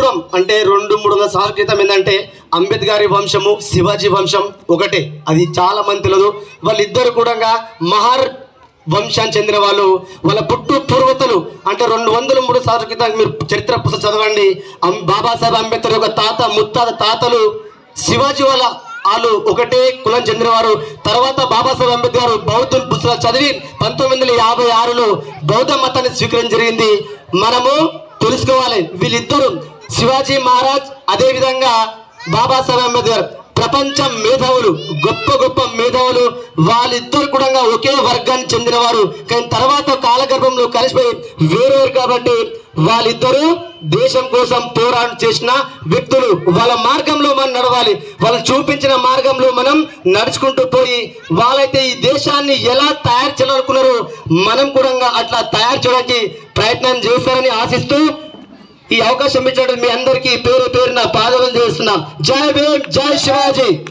పూర్వం అంటే 200-300 సంవత్సరాల క్రితం ఏంటంటే అంబేద్కర్ వంశము శివాజీ వంశం ఒకటే. అది చాలా మంది తెలియదు. వాళ్ళిద్దరు కూడా మహార్ వంశానికి చెందిన వాళ్ళు. వాళ్ళ పూర్వతలు అంటే 200-300 సంవత్సరాల క్రితం మీరు చరిత్ర పుస్తకం చదవండి. బాబాసాహెబ్ అంబేద్కర్ యొక్క ముత్తాత తాతలు శివాజీ వాళ్ళు ఒకటే కులం చెందినవారు. తర్వాత బాబాసాహెబ్ అంబేద్కర్ బౌద్ధ పుస్తకాలు చదివి 1956లో బౌద్ధ మతాన్ని స్వీకరించడం జరిగింది. మనము తెలుసుకోవాలి, వీళ్ళిద్దరు శివాజీ మహారాజ్ అదేవిధంగా బాబాసాహెబ్ అంబేద్కర్ ప్రపంచ మేధావులు, గొప్ప గొప్ప మేధావులు. వాళ్ళిద్దరు కూడా ఒకే వర్గానికి చెందినవారు. కానీ తర్వాత కాలగర్భంలో కలిసిపోయి వేరేవారు కాబట్టి వాళ్ళిద్దరూ దేశం కోసం పోరాటం చేసిన వ్యక్తులు. వాళ్ళ మార్గంలో మనం నడవాలి. వాళ్ళు చూపించిన మార్గంలో మనం నడుచుకుంటూ పోయి వాళ్ళైతే ఈ దేశాన్ని ఎలా తయారు చేయాలనుకున్నారో మనం కూడా అట్లా తయారు చేయడానికి ప్రయత్నం చేస్తారని ఆశిస్తూ ఈ అవకాశం ఇచ్చినట్టు మీ అందరికీ పేరు పేరున పాదాలు చేస్తున్నాం. జై భీమ్, జై శివాజీ.